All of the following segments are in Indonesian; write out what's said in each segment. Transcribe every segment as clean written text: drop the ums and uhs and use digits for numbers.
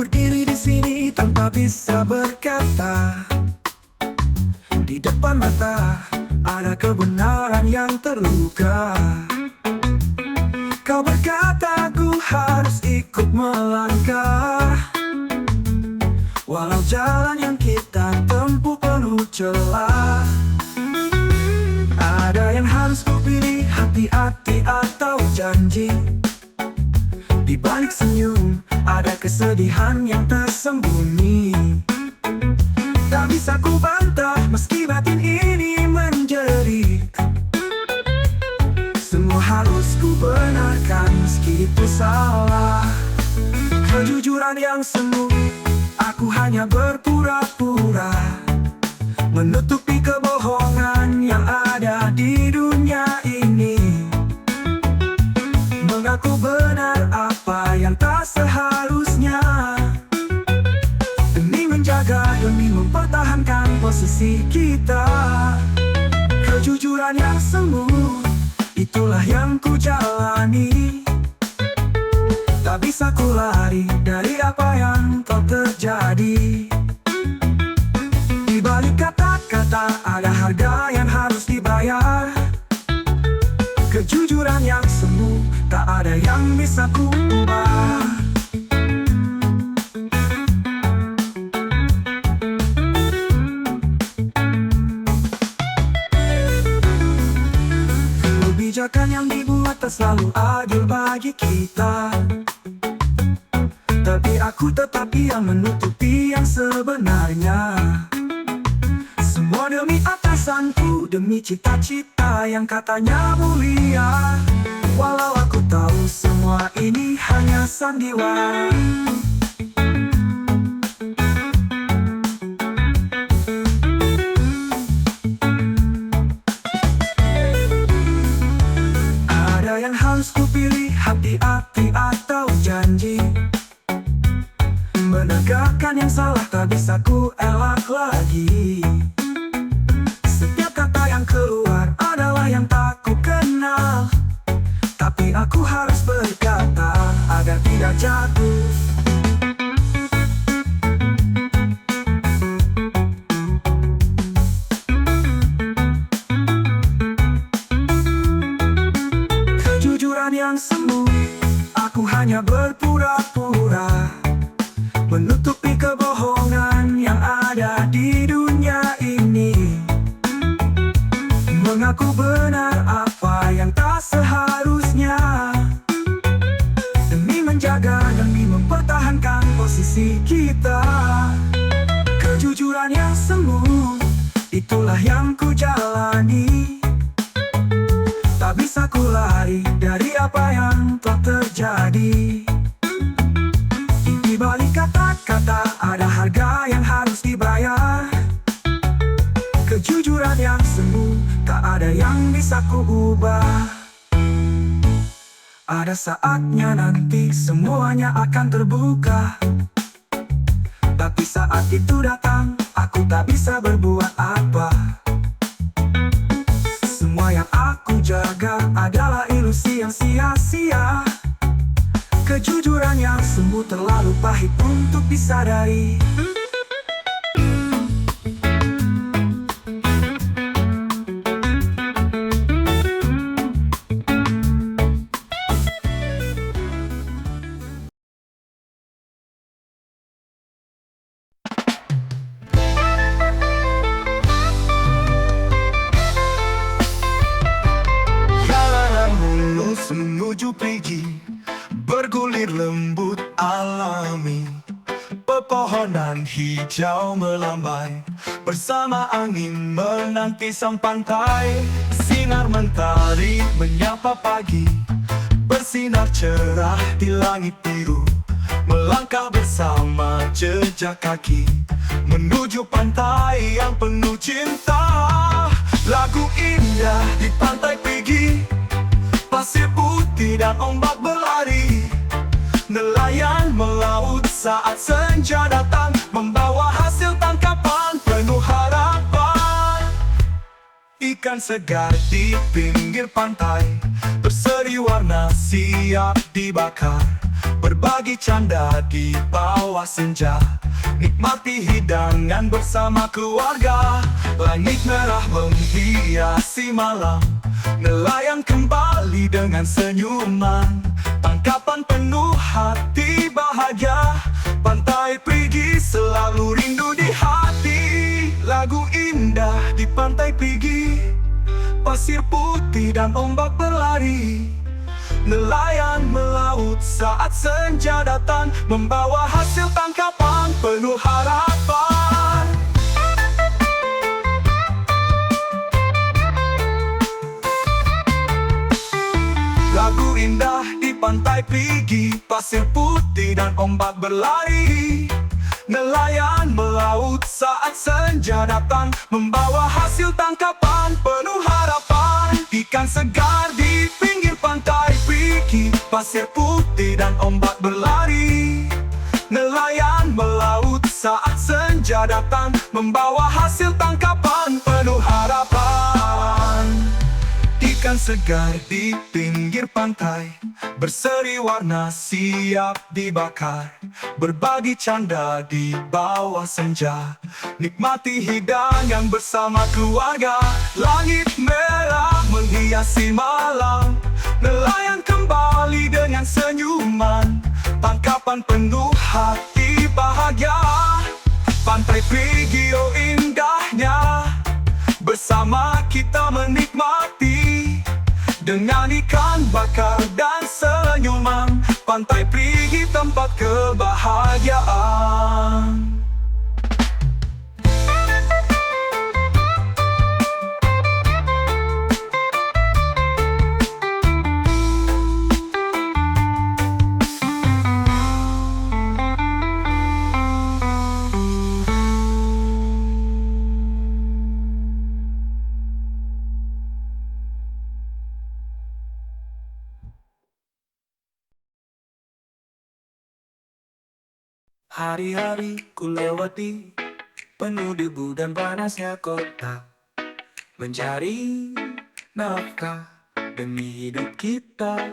berdiri di sini tanpa bisa berkata. Di depan mata ada kebenaran yang terluka. Kau berkata ku harus ikut melangkah, walau jalan yang kita tempuh penuh celah. Ada yang harus ku pilih, hati-hati atau janji. Di balik senyum ada kesedihan yang tersembunyi. Tak bisa ku bantah meski batin ini menjerit. Semua harus ku benarkan meski itu salah. Kejujuran yang semu, aku hanya berpura-pura, menutupi kebohongan yang ada di dunia ini. Mengaku benar apa yang tak seharusnya, demi menjaga, demi mempertahankan posisi kita. Kejujuran yang semu, itulah yang ku jalani. Tak bisa ku lari dari apa yang telah terjadi. Di balik kata-kata ada harga yang harus dibayar. Kejujuran yang semu, tak ada yang bisa ku ubah. Kebijakan yang dibuat tak selalu adil bagi kita, tapi aku tetap yang menutupi yang sebenarnya. Semua demi atasanku, demi cita-cita yang katanya mulia. Walau aku tahu semua ini hanya sandiwara. Ada yang harus ku pilih, hati-hati atau janji. Menegakkan yang salah tak bisa ku elak lagi. Setiap kata yang keluar adalah yang tak ku kenal, tapi aku harus berkata agar tidak jatuh. Kejujuran yang semu, aku hanya berpura-pura, menutupi kebohongan yang ada di dunia ini. Mengaku benar apa yang tak seharusnya, demi menjaga, demi mempertahankan posisi kita. Kejujuran yang semu, itulah yang ku jalani. Tak bisa ku lari dari apa yang telah terjadi. Di balik kata-kata ada harga yang harus dibayar. Kejujuran yang semu, tak ada yang bisa ku ubah. Ada saatnya nanti semuanya akan terbuka, tapi saat itu datang aku tak bisa berbuat apa. Semua yang aku jaga adalah ilusi yang sia-sia. Kejujuran yang semu terlalu pahit untuk disadari. Jalanan mulus menuju pergi, bergulir lembut alami. Pepohonan hijau melambai, bersama angin menanti sang pantai. Sinar mentari menyapa pagi, bersinar cerah di langit biru. Melangkah bersama jejak kaki, menuju pantai yang penuh cinta. Lagu indah di pantai pergi, pasir putih dan ombak berlari. Nelayan melaut saat senja datang, membawa hasil tangkapan penuh harapan. Ikan segar di pinggir pantai, berseri warna siap dibakar. Berbagi canda di bawah bawah senja. Nikmati hidangan bersama keluarga. Langit merah menghiasi malam, nelayan kembali dengan senyuman. Tangkapan penuh hati bahagia. Pantai Perigi selalu rindu di hati. Lagu indah di Pantai Perigi, pasir putih dan ombak berlari. Nelayan melaut saat senja datang, membawa hasil tangkapan penuh harapan. Lagu indah di Pantai Perigi, pasir putih dan ombak berlari. Nelayan melaut saat senja datang, membawa hasil tangkapan penuh harapan. Ikan segar di pinggir Pantai Perigi, pasir putih dan ombak berlari. Nelayan melaut saat senja datang, membawa hasil tangkapan penuh harapan. Ikan segar di pinggir pantai, berseri warna siap dibakar. Berbagi canda di bawah senja, nikmati hidangan bersama keluarga. Langit merah menghiasi malam, nelayan kembali dengan senyuman. Tangkapan penuh hati bahagia. Pantai Perigi oh indahnya, bersama kita menikmati. Dengan ikan bakar dan senyuman, Pantai Perigi tempat kebahagiaan. Hari-hari ku lewati, penuh debu dan panasnya kota, mencari nafkah demi hidup kita.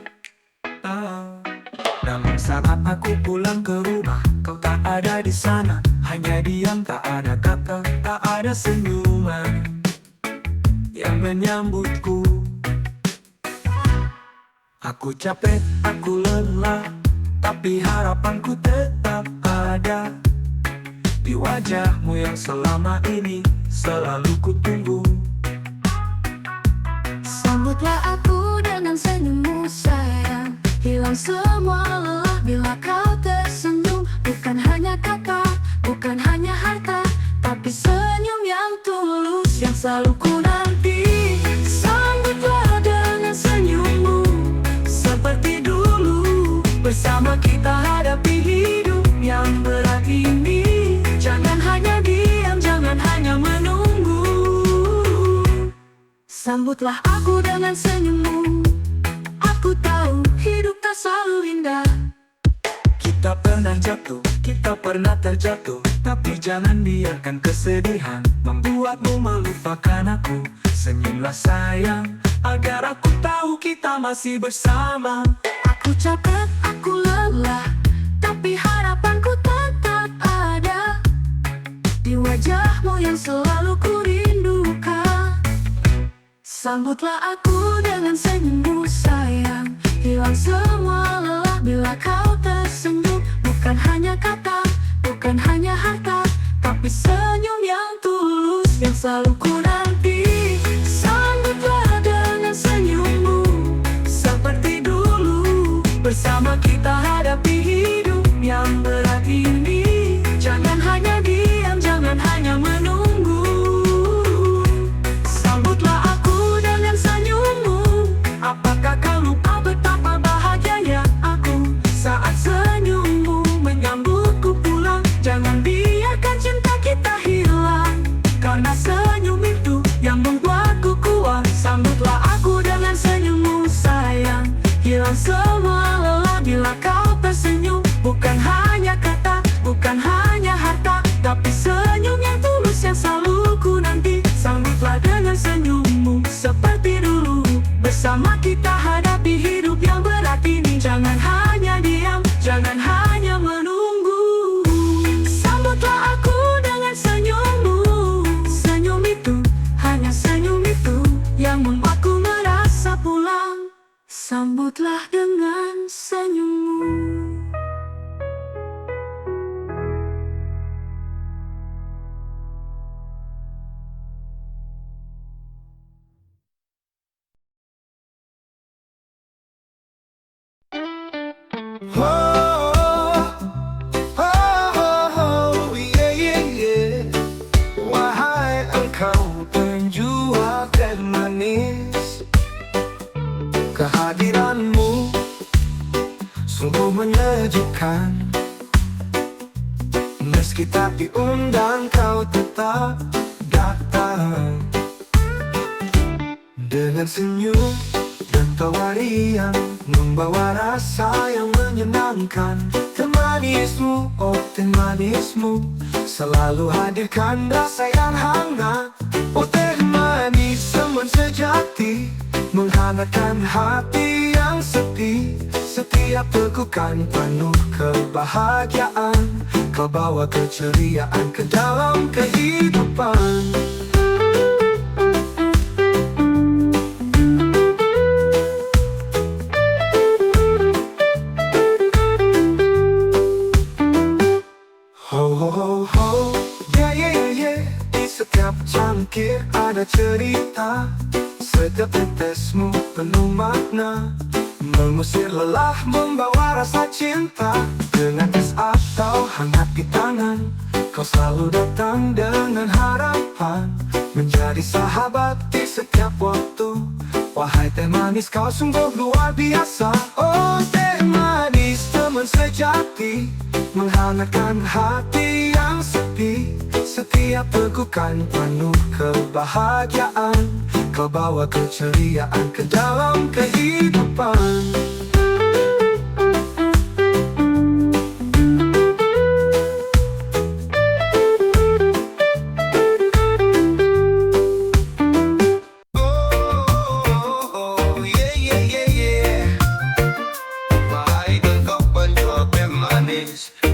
Namun saat aku pulang ke rumah, kau tak ada di sana. Hanya diam, tak ada kata, tak ada senyuman yang menyambutku. Aku capek, aku lelah, tapi harapanku tetap ada di wajahmu yang selama ini selalu ku tunggu. Sambutlah aku dengan senyummu sayang, hilang semua lelah bila kau tersenyum. Bukan hanya kata, bukan hanya harta, tapi senyum yang tulus yang selalu ku nanti. Sambutlah dengan senyummu seperti dulu, bersama kita hadapi hidup yang berat ini. Jangan hanya diam, jangan hanya menunggu. Sambutlah aku dengan senyummu. Aku tahu hidup tak selalu indah. Kita pernah jatuh, kita pernah terjatuh, tapi jangan biarkan kesedihan membuatmu melupakan aku. Senyumlah sayang, agar aku tahu kita masih bersama. Aku capek, aku lelah, tapi harapanku tetap ada di wajahmu yang selalu ku rindukan. Sambutlah aku dengan senyummu sayang, hilang semua lelah bila kau tersenyum. Bukan hanya kata, bukan hanya harta, tapi senyum yang tulus yang selalu ku nanti. Sambutlah dengan senyummu seperti dulu, bersama kita hadapi hidup yang berat ini. Jangan hanya diam, jangan hanya menunggu. Sambutlah aku dengan senyummu. Apakah kau lupa betapa bahagianya aku saat senyummu menyambutku pulang? Jangan biarkan cinta kita hilang, karena senyum itu Meski tak diundang kau tetap datang. Dengan senyum dan tawa riang, membawa rasa yang menyenangkan. Teh manismu, oh teh manismu, selalu hadirkan rasa yang hangat. Oh teh manis teman sejati, menghangatkan hati yang sepi. Setiap tegukan penuh kebahagiaan, kau bawa keceriaan ke dalam kehidupan. Ho ho ho ho, yeah yeah yeah yeah. Di setiap cangkir ada cerita, setiap tetesmu penuh makna, mengusir lelah, membawa rasa cinta. Dengan es atau hangat di tangan, kau selalu datang dengan harapan, menjadi sahabat di setiap waktu. Wahai teh manis, kau sungguh luar biasa. Oh teh manis teman sejati, menghangatkan hati yang sepi. Setiap tegukan penuh kebahagiaan, kau bawa keceriaan ke dalam kehidupan.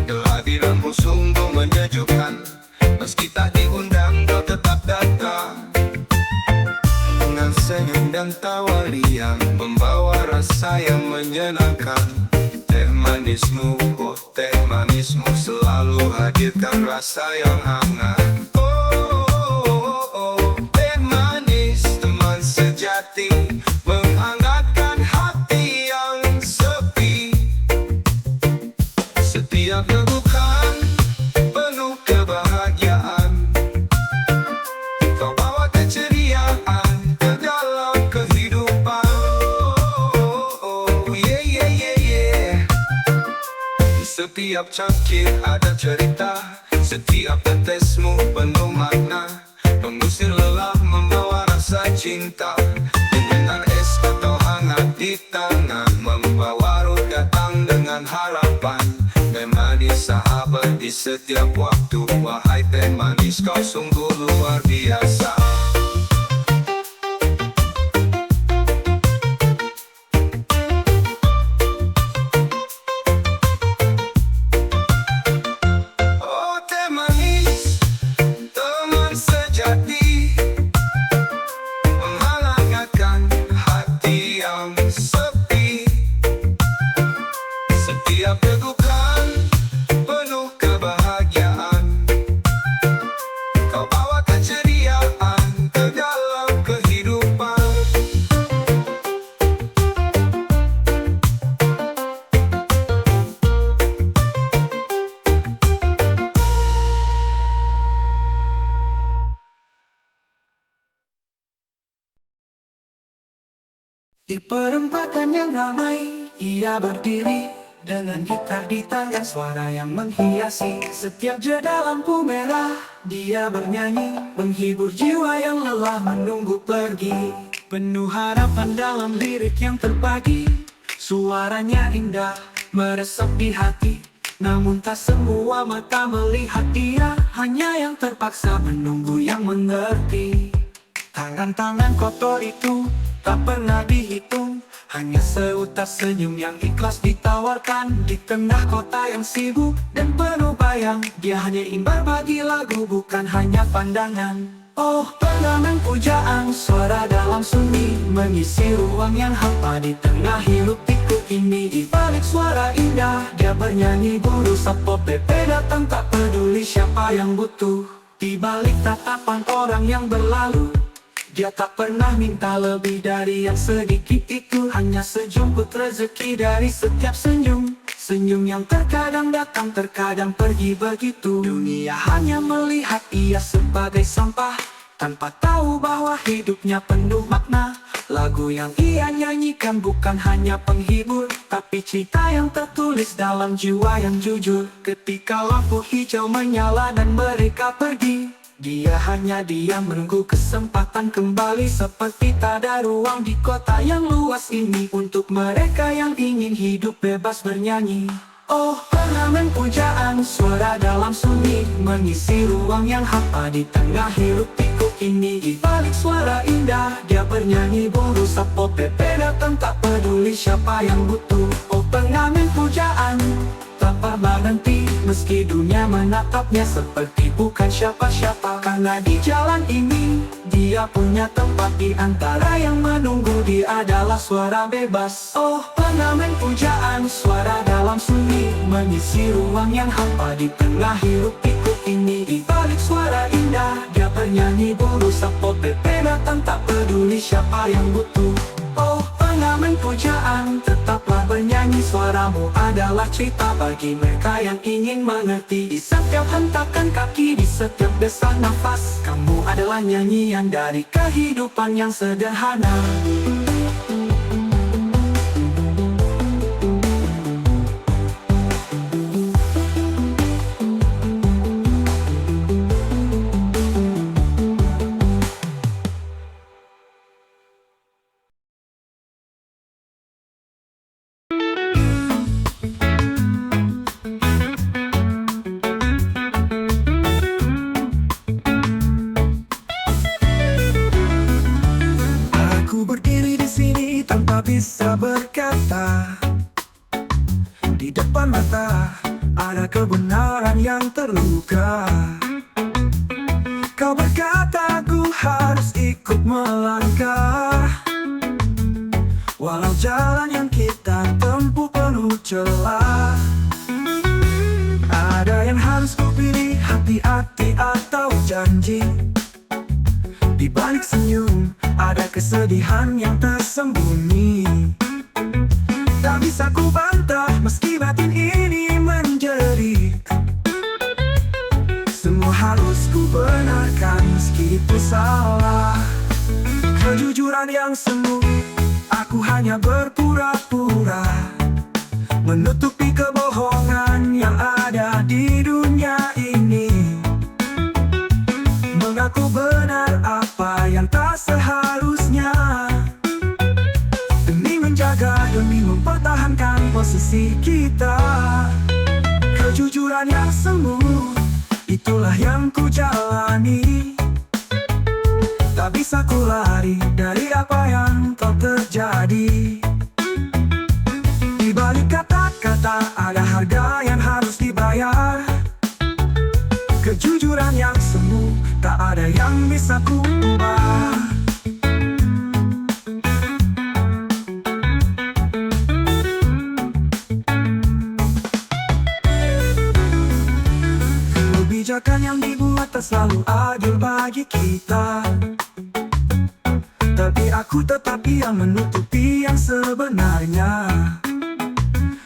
Kehadiranmu sungguh menyejukkan, meski tak diundang kau tetap datang. Dengan senyum dan tawa riang, membawa rasa yang menyenangkan. Teh manismu, oh teh manismu, selalu hadirkan rasa yang hangat. Oh, teh manis teman sejati, menghangatkan hati yang sepi. Setiap tegukan penuh kebahagiaan, kau bawa keceriaan ke dalam kehidupan. Oh yeah yeah yeah yeah. Di setiap cangkir ada cerita, setiap tetesmu penuh makna, mengusir lelah, membawa rasa cinta. Dengan es atau hangat di tangan, membawa roh datang dengan harapan. Teh manis sahabat di setiap waktu, wahai teh manis kau sungguh luar biasa. Oh teh manis teman sejati, menghangatkan hati yang sepi. Setiap tegukan penuh kebahagiaan, kau bawa keceriaan ke dalam kehidupan. Di perempatan yang ramai, ia berdiri dengan gitar di tangan, suara yang menghiasi setiap jeda lampu merah. Dia bernyanyi, menghibur jiwa yang lelah menunggu pergi. Penuh harapan dalam lirik yang terbagi, suaranya indah, meresap di hati. Namun tak semua mata melihat dia, hanya yang terpaksa menunggu yang mengerti. Tangan-tangan kotor itu tak pernah dihitung, hanya seutas senyum yang ikhlas ditawarkan. Di tengah kota yang sibuk dan penuh bayang, dia hanya imbar bagi lagu, bukan hanya pandangan. Oh pengamen pujaan, suara dalam sunyi, mengisi ruang yang hampa di tengah hiruk pikuk ini. Di balik suara indah, dia bernyanyi, buru sapo PP datang, tak peduli siapa yang butuh. Di balik tatapan orang yang berlalu, dia tak pernah minta lebih dari yang sedikit itu. Hanya sejumput rezeki dari setiap senyum, senyum yang terkadang datang, terkadang pergi begitu. Dunia hanya melihat ia sebagai sampah, tanpa tahu bahwa hidupnya penuh makna. Lagu yang ia nyanyikan bukan hanya penghibur, tapi cerita yang tertulis dalam jiwa yang jujur. Ketika lampu hijau menyala dan mereka pergi, dia hanya diam menunggu kesempatan kembali. Seperti tak ada ruang di kota yang luas ini untuk mereka yang ingin hidup bebas bernyanyi. Oh, pengamen pujaan, suara dalam sunyi mengisi ruang yang hampa di tengah hiruk pikuk ini. Di balik suara indah, dia bernyanyi buru sapo pepe datang tak peduli siapa yang butuh. Oh, pengamen pujaan tak pernah berhenti meski dunia menatapnya seperti bukan siapa-siapa. Karena di jalan ini dia punya tempat di antara yang menunggu. Dia adalah suara bebas. Oh, pengamen pujaan, suara dalam sunyi mengisi ruang yang hampa di tengah hiruk pikuk ini. Di balik suara indah, dia bernyanyi buru sapo pepe datang tak peduli siapa yang butuh. Oh, pengamen pujaan, tetaplah bernyanyi, suaramu adalah cerita bagi mereka yang ingin mengerti. Di setiap hentakan kaki, di setiap desak nafas, kamu adalah nyanyian dari kehidupan yang sederhana. Aku berdiri di sini tanpa bisa berkata. Di depan mata ada kebenaran yang terluka. Kau berkata aku harus ikut melangkah, walau jalan yang kita tempuh penuh celah. Ada yang harus kupilih, hati-hati atau janji. Di balik senyum ada kesedihan yang tersembunyi. Tak bisa ku bantah meski batin ini menjerit. Semua harus ku benarkan meski itu salah. Kejujuran yang semu, aku hanya berpura-pura menutupi kebohongan yang ada di dunia ini. Mengaku benar apa yang tak seharusnya, demi menjaga, demi mempertahankan posisi kita. Kejujuran yang semu, itulah yang ku jalani. Tak bisa ku lari dari apa yang telah terjadi. Di balik kata-kata ada harga yang harus dibayar. Kejujuran yang semu, tak ada yang bisa ku ubah. Kebijakan yang dibuat tak selalu adil bagi kita, tapi aku tetap yang menutupi yang sebenarnya.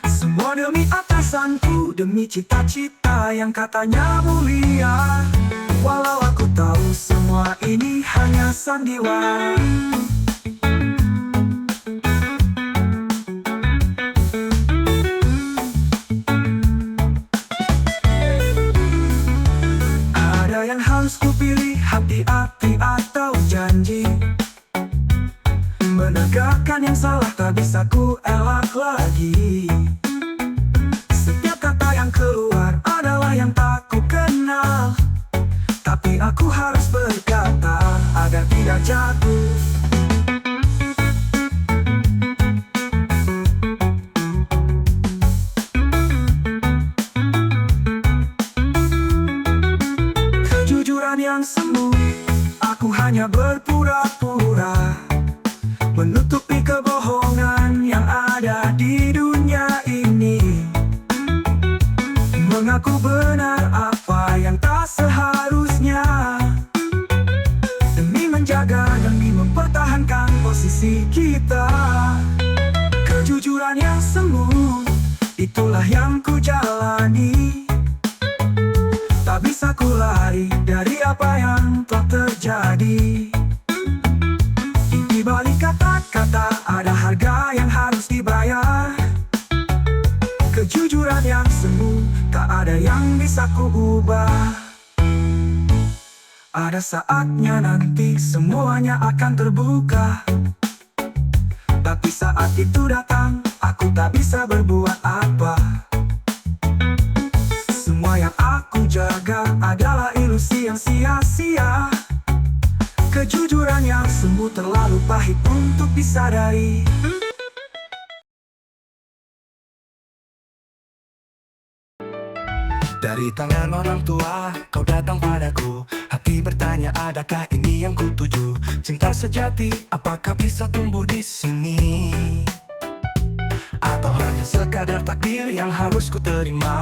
Semua demi atasanku, demi cita-cita yang katanya mulia. Walau aku tahu semua ini hanya sandiwara. Ada yang harus kupilih, hati-hati atau janji. Menegakkan yang salah tak bisa ku elak lagi. Setiap kata yang keluar adalah yang tak ku kenal, tapi aku harus berkata agar tidak jatuh. Kejujuran yang semu, aku hanya berpura-pura menutupi kebohongan yang ada di dunia ini. Mengaku benar apa yang tak seharusnya, demi menjaga, demi mempertahankan posisi kita. Kejujuran yang semu, itulah yang ku jalani. Tak bisa ku lari dari apa yang telah terjadi. Di balik kata yang bisa ku ubah. Ada saatnya nanti semuanya akan terbuka. Tapi saat itu datang, aku tak bisa berbuat apa. Semua yang aku jaga adalah ilusi yang sia-sia. Kejujuran yang sungguh terlalu pahit untuk disadari. Dari tangan orang tua, kau datang padaku. Hati bertanya, adakah ini yang kutuju? Cinta sejati, apakah bisa tumbuh di sini? Atau hanya sekadar takdir yang harus ku terima?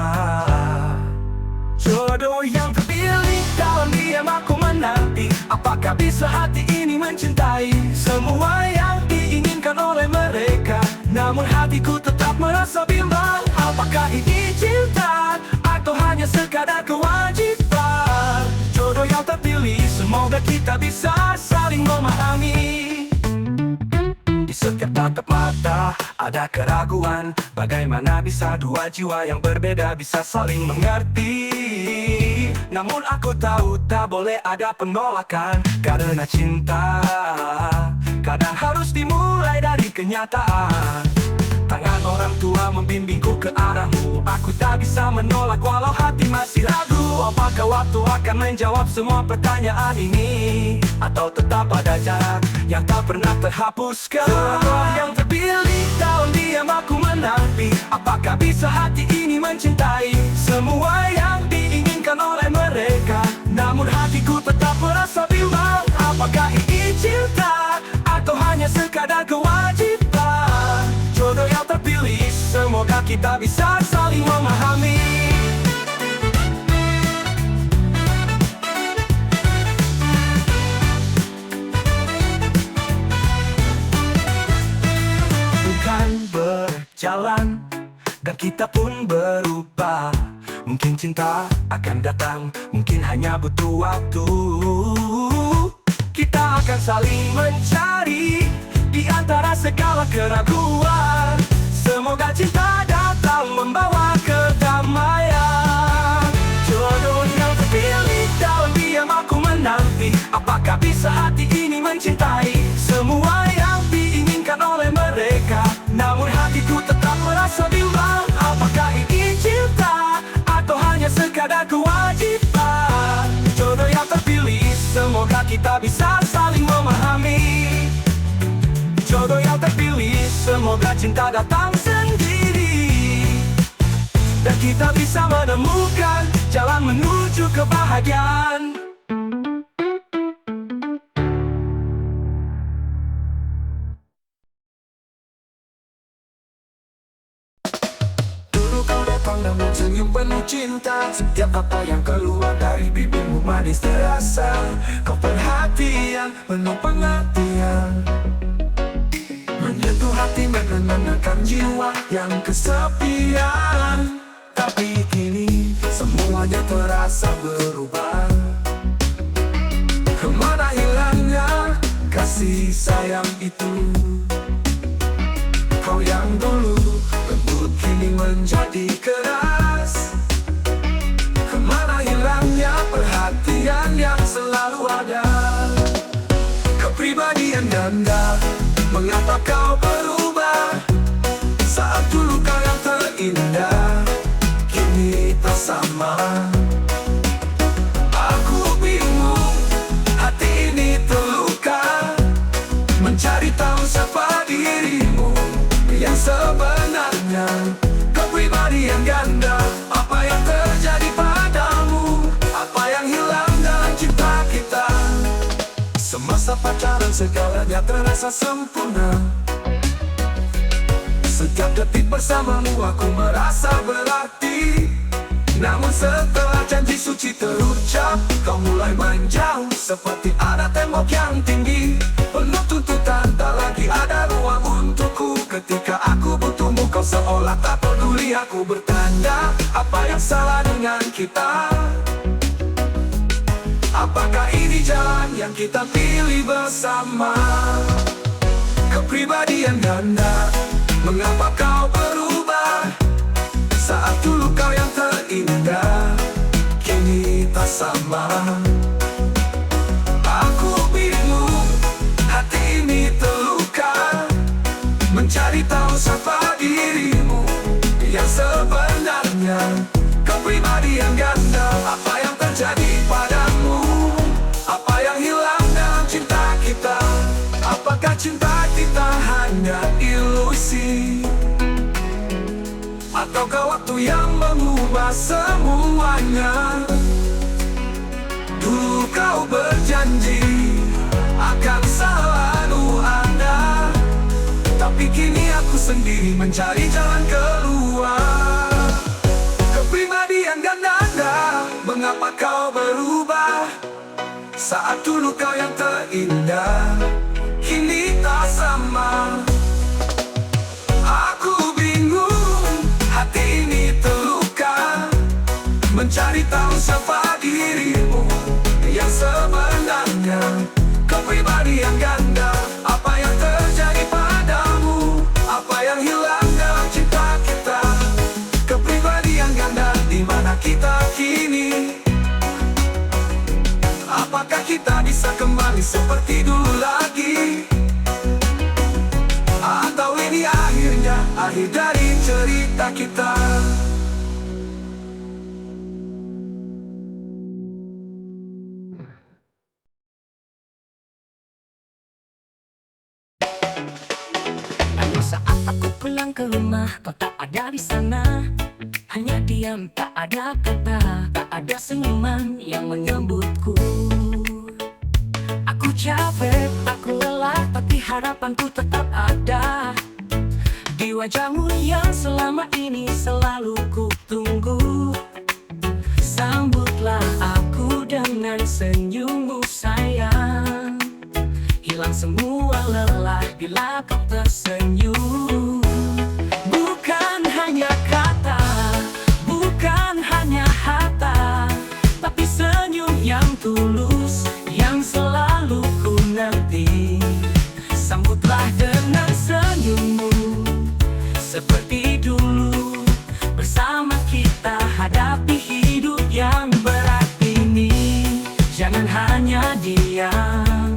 Jodoh yang terpilih, dalam diam aku menanti. Apakah bisa hati ini mencintai semua yang diinginkan oleh mereka? Namun hatiku tetap merasa bimbang. Apakah ini cinta atau hanya sekadar kewajiban? Jodoh yang terpilih, semoga kita bisa saling memahami. Di setiap tatap mata ada keraguan. Bagaimana bisa dua jiwa yang berbeda bisa saling mengerti? Namun aku tahu tak boleh ada penolakan. Karena cinta kadang harus dimulai dari kenyataan. Tangan orang tua membimbingku ke arahmu. Aku tak bisa menolak walau hati masih ragu. Apakah waktu akan menjawab semua pertanyaan ini? Atau tetap ada jarak yang tak pernah terhapuskan? Jodoh yang terpilih, dalam diam aku menanti. Apakah bisa hati ini mencintai semua yang diinginkan oleh mereka? Namun hatiku tetap merasa bimbang. Apakah ini cinta atau hanya sekadar kewajiban? Jodoh yang terpilih, semoga kita bisa saling memahami. Bukan berjalan dan kita pun berubah. Mungkin cinta akan datang, mungkin hanya butuh waktu. Kita akan saling mencari di antara segala keraguan. Semoga cinta datang membawa kedamaian. Jodoh yang terpilih, dalam diam aku menanti. Apakah bisa hati ini mencintai semua yang diinginkan oleh mereka? Namun hatiku tetap merasa bimbang. Apakah ini cinta atau hanya sekadar kewajiban? Jodoh yang terpilih, semoga kita bisa saling memahami. Jodoh yang terpilih, semoga cinta datang sendiri. Dan kita bisa menemukan jalan menuju kebahagiaan. Dulu kau datang dengan senyum penuh cinta. Setiap kata yang keluar dari bibirmu manis terasa. Kau perhatian, penuh pengertian, menyentuh hati, menenangkan jiwa yang kesepian. Tapi kini semuanya terasa berubah. Kemana hilangnya kasih sayang itu? Kau yang dulu lembut kini menjadi keras. Kemana hilangnya perhatian yang selalu ada? Kepribadian ganda, mengapa kau berubah? Saat dulu kau yang terindah, kini tak sama. Aku bingung, hati ini terluka, mencari tahu siapa dirimu yang sebenarnya. Kepribadian ganda, apa yang terjadi padamu? Apa yang hilang dalam cinta kita? Semasa pacaran segalanya terasa sempurna. Setiap detik bersamamu aku merasa berarti. Namun setelah janji suci terucap, kau mulai menjauh seperti ada tembok yang tinggi. Penuh tuntutan, tak lagi ada ruang untukku. Ketika aku butuhmu, kau seolah tak peduli. Aku bertanya, apa yang salah dengan kita? Apakah ini jalan yang kita pilih bersama? Kepribadian ganda, mengapa kau berubah? Saat dulu kau yang terindah, sama. Aku bingung, hati ini terluka, mencari tahu siapa dirimu yang sebenarnya. Kepribadian ganda, apa yang terjadi padamu? Apa yang hilang dalam cinta kita? Apakah cinta kita hanya ilusi? Ataukah waktu yang mengubah semuanya? Dulu kau berjanji akan selalu ada, tapi kini aku sendiri mencari jalan keluar. Kepribadian ganda, mengapa kau berubah? Saat dulu kau yang terindah, kini tak sama. Aku bingung, hati ini terluka, mencari tahu siapa dirimu yang sebenarnya. Kepribadian ganda, apa yang terjadi padamu? Apa yang hilang dalam cinta kita? Kepribadian ganda, di mana kita kini? Apakah kita bisa kembali seperti dulu lagi? Atau ini akhirnya akhir dari cerita kita? Lalu saat aku pulang ke rumah, kau tak ada di sana. Hanya diam, tak ada kata, tak ada senyuman yang menyambutku. Aku capek, aku lelah, tapi harapanku tetap ada di wajahmu yang selama ini selalu ku tunggu. Sambutlah aku dengan senyummu sayang, hilang semua lelah bila kau tersenyum. Bukan hanya kata, bukan hanya harta, tapi senyum yang tulus yang selalu ku nanti. Sambutlah dengan senyummu seperti dulu, bersama kita hadapi hidup yang berat ini. Jangan hanya diam,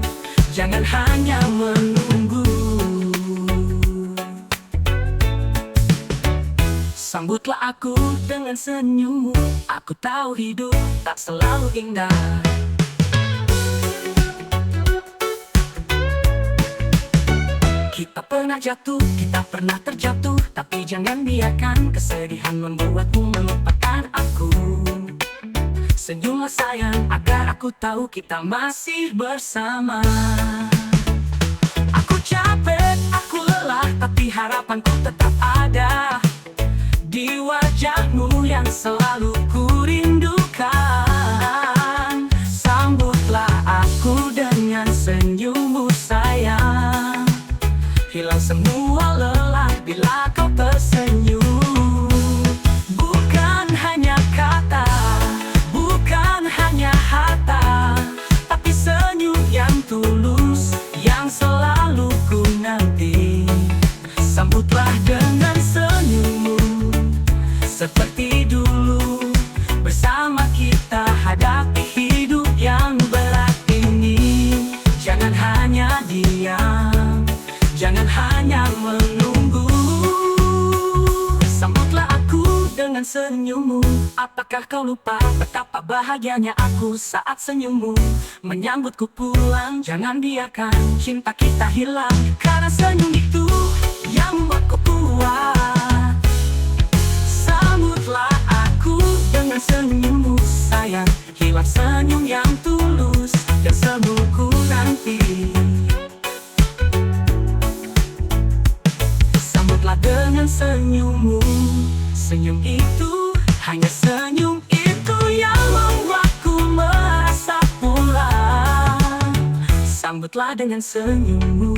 jangan hanya menunggu. Sambutlah aku dengan senyummu, aku tahu hidup tak selalu indah. Kita pernah jatuh, kita pernah terjatuh, tapi jangan biarkan kesedihan membuatmu melupakan aku. Senyumlah sayang, agar aku tahu kita masih bersama. Aku capek, aku lelah, tapi harapanku tetap ada di wajahmu yang selalu ku rindukan. Sambutlah aku dengan senyummu sayang, hilang semua lelah bila kau tersenyum. Bukan hanya kata, bukan hanya harta, tapi senyum yang tulus yang selalu ku nanti. Sambutlah dengan senyummu seperti dulu, bersama kita hadapi hidup yang berat ini. Jangan hanya diam, jangan hanya menunggu. Sambutlah aku dengan senyummu. Apakah kau lupa betapa bahagianya aku saat senyummu menyambutku pulang? Jangan biarkan cinta kita hilang, karena senyum itu yang membuatku kuat. Sambutlah aku dengan senyummu sayang, hilang senyum yang tulus dan semuku nanti. Sambutlah dengan senyummu, senyum itu, hanya senyum itu yang membuatku merasa pulang. Sambutlah dengan senyummu.